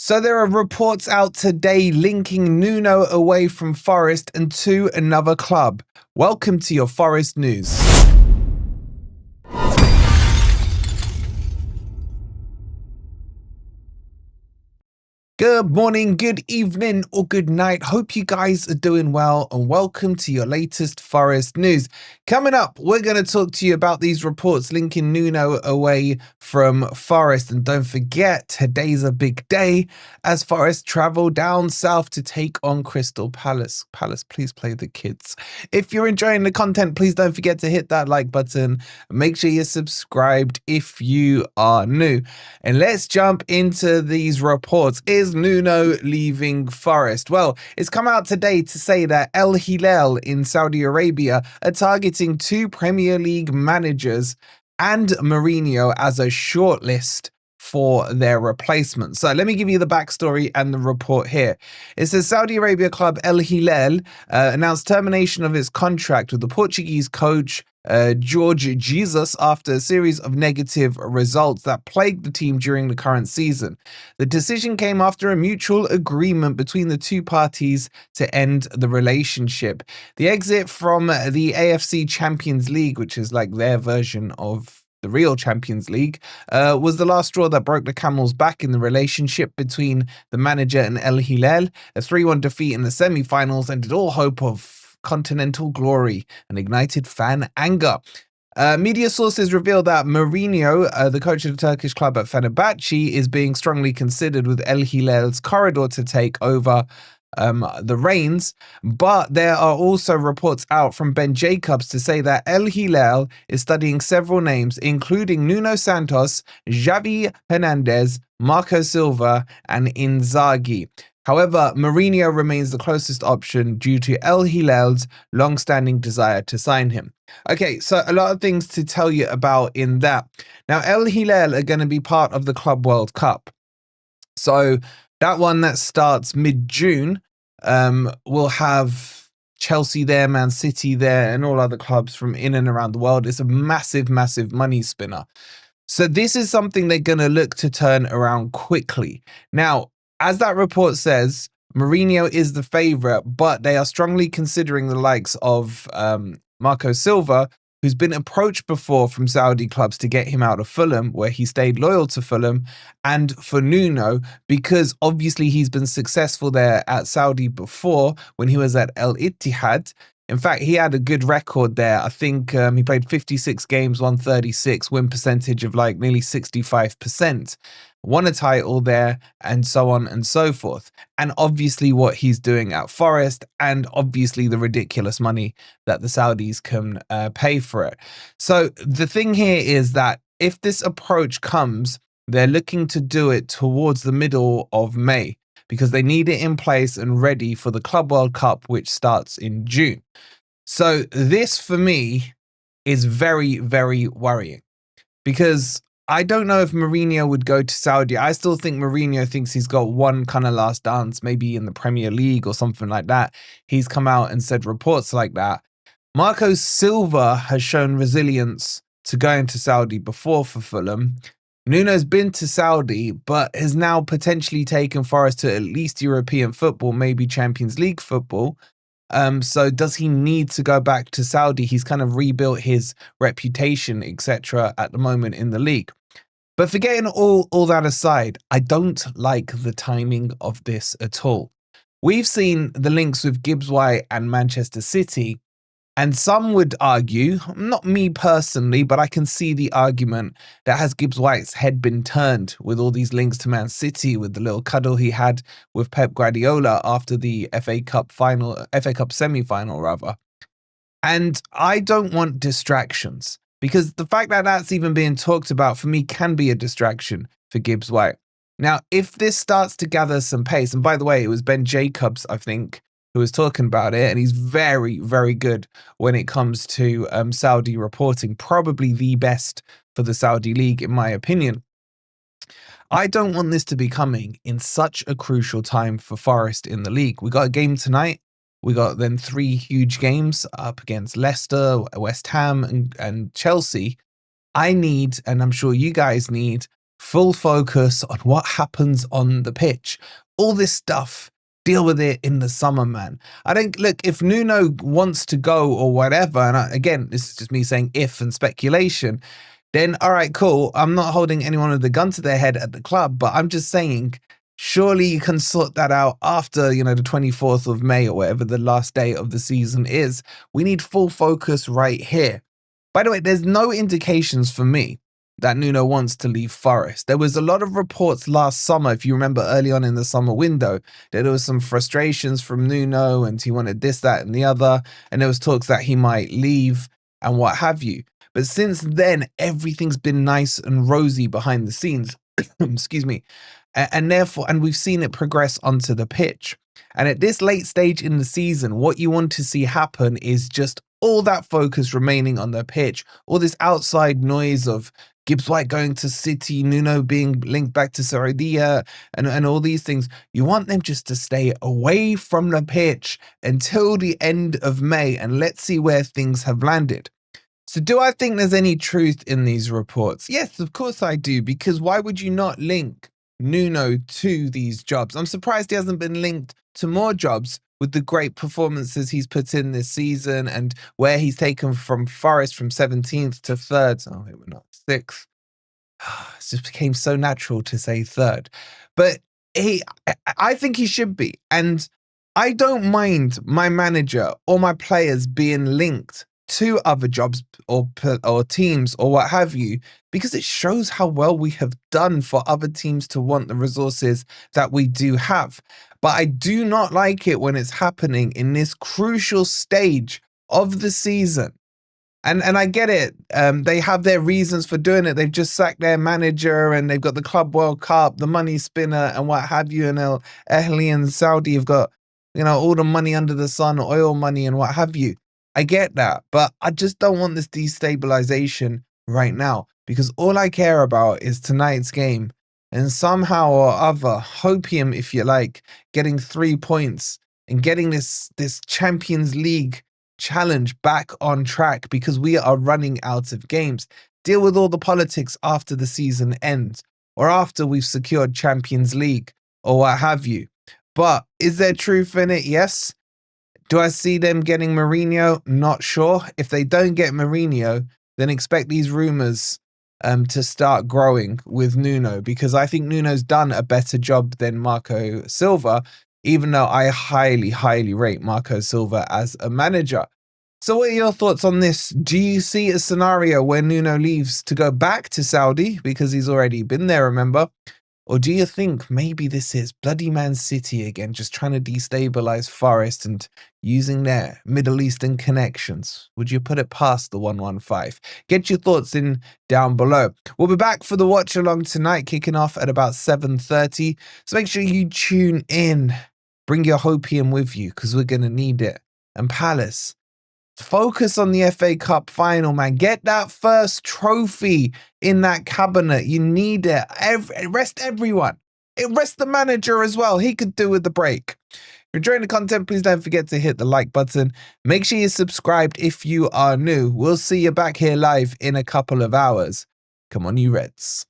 So there are reports out today linking Nuno away from Forest and to another club. Welcome to your Forest news. Good morning, good evening, or good night. Hope you guys are doing well, and welcome to your latest Forest news. Coming up, we're going to talk to you about these reports linking Nuno away from Forest. And don't forget, today's a big day as Forest travel down south to take on Crystal Palace. Palace, please play the kids. If you're enjoying the content, please don't forget to hit that like button. Make sure you're subscribed if you are new. And let's jump into these reports. Is Nuno leaving Forest? Well, it's come out today to say that Al-Hilal in Saudi Arabia are targeting 2 Premier League managers and Mourinho as a shortlist for their replacement. So let me give you the backstory and the report here. It says Saudi Arabia club Al-Hilal announced termination of its contract with the Portuguese coach Jorge Jesus after a series of negative results that plagued the team during the current season. The decision came after a mutual agreement between the two parties to end the relationship. The exit from the AFC Champions League, which is like their version of the real Champions League, was the last straw that broke the camel's back in the relationship between the manager and Al-Hilal. A 3-1 defeat in the semi-finals ended all hope of continental glory and ignited fan anger. Media sources reveal that Mourinho, the coach of the Turkish club at Fenerbahce, is being strongly considered with Al-Hilal's corridor to take over the reins, but there are also reports out from Ben Jacobs to say that Al-Hilal is studying several names, including Nuno Santos, Xavi Hernandez, Marco Silva, and Inzaghi. However, Mourinho remains the closest option due to Al-Hilal's long-standing desire to sign him. Okay, so a lot of things to tell you about in that. Now, Al-Hilal are going to be part of the Club World Cup. So that one that starts mid-June will have Chelsea there, Man City there, and all other clubs from in and around the world. It's a massive, massive money spinner. So this is something they're going to look to turn around quickly. Now, as that report says, Mourinho is the favourite, but they are strongly considering the likes of Marco Silva, who's been approached before from Saudi clubs to get him out of Fulham, where he stayed loyal to Fulham, and for Nuno, because obviously he's been successful there at Saudi before when he was at Al-Ittihad. In fact, he had a good record there. I think he played 56 games, won 36, win percentage of like nearly 65%, won a title there, and so on and so forth. And obviously what he's doing at Forest, and obviously the ridiculous money that the Saudis can pay for it. So the thing here is that if this approach comes, they're looking to do it towards the middle of May, because they need it in place and ready for the Club World Cup, which starts in June. So this, for me, is very, very worrying, because I don't know if Mourinho would go to Saudi. I still think Mourinho thinks he's got one kind of last dance, maybe in the Premier League or something like that. He's come out and said reports like that. Marco Silva has shown resilience to going to Saudi before for Fulham. Nuno's been to Saudi, but has now potentially taken Forest to at least European football, maybe Champions League football. So does he need to go back to Saudi? He's kind of rebuilt his reputation, etc. at the moment in the league. But forgetting all that aside, I don't like the timing of this at all. We've seen the links with Gibbs White and Manchester City, and some would argue, not me personally, but I can see the argument that has Gibbs White's head been turned with all these links to Man City, with the little cuddle he had with Pep Guardiola after the FA Cup semi-final rather. And I don't want distractions, because the fact that that's even being talked about for me can be a distraction for Gibbs White. Now, if this starts to gather some pace, and by the way, it was Ben Jacobs, I think, who was talking about it, and he's very, very good when it comes to Saudi reporting, probably the best for the Saudi league, in my opinion. I don't want this to be coming in such a crucial time for Forest in the league. We got a game tonight. We got then 3 huge games up against Leicester, West Ham, and Chelsea. I need, and I'm sure you guys need, full focus on what happens on the pitch. All this stuff, deal with it in the summer, man. I think, look, if Nuno wants to go or whatever, and again, this is just me saying if and speculation, then all right, cool. I'm not holding anyone with a gun to their head at the club, but I'm just saying, surely you can sort that out after, the 24th of May or whatever the last day of the season is. We need full focus right here. By the way, there's no indications for me that Nuno wants to leave Forest. There was a lot of reports last summer, if you remember early on in the summer window, that there was some frustrations from Nuno and he wanted this, that, and the other. And there was talks that he might leave and what have you. But since then, everything's been nice and rosy behind the scenes. Excuse me. And therefore, and we've seen it progress onto the pitch. And at this late stage in the season, what you want to see happen is just all that focus remaining on the pitch, all this outside noise of Gibbs White going to City, Nuno being linked back to Sardinia, and all these things. You want them just to stay away from the pitch until the end of May, and let's see where things have landed. So do I think there's any truth in these reports? Yes, of course I do, because why would you not link Nuno to these jobs? I'm surprised he hasn't been linked to more jobs with the great performances he's put in this season and where he's taken from Forest from 17th to 3rd. Oh, we're not 6th. It just became so natural to say 3rd. But I think he should be. And I don't mind my manager or my players being linked to other jobs or teams or what have you, because it shows how well we have done for other teams to want the resources that we do have. But I do not like it when it's happening in this crucial stage of the season. And I get it. They have their reasons for doing it. They've just sacked their manager and they've got the Club World Cup, the money spinner and what have you. And Al-Ittihad and Saudi have got, all the money under the sun, oil money and what have you. I get that, but I just don't want this destabilization right now, because all I care about is tonight's game and somehow or other, hopium, if you like, getting 3 points and getting this Champions League challenge back on track, because we are running out of games. Deal with all the politics after the season ends or after we've secured Champions League or what have you. But is there truth in it? Yes. Do I see them getting Mourinho? Not sure. If they don't get Mourinho, then expect these rumours to start growing with Nuno, because I think Nuno's done a better job than Marco Silva, even though I highly, highly rate Marco Silva as a manager. So what are your thoughts on this? Do you see a scenario where Nuno leaves to go back to Saudi, because he's already been there, remember? Or do you think maybe this is bloody Man City again, just trying to destabilize Forest and using their Middle Eastern connections? Would you put it past the 115? Get your thoughts in down below. We'll be back for the watch along tonight, kicking off at about 7:30. So make sure you tune in. Bring your hopium with you, because we're going to need it. And Palace, focus on the FA Cup final, man. Get that first trophy in that cabinet. You need it. Rest everyone. Rest the manager as well. He could do with the break. If you're enjoying the content, please don't forget to hit the like button. Make sure you're subscribed if you are new. We'll see you back here live in a couple of hours. Come on, you Reds.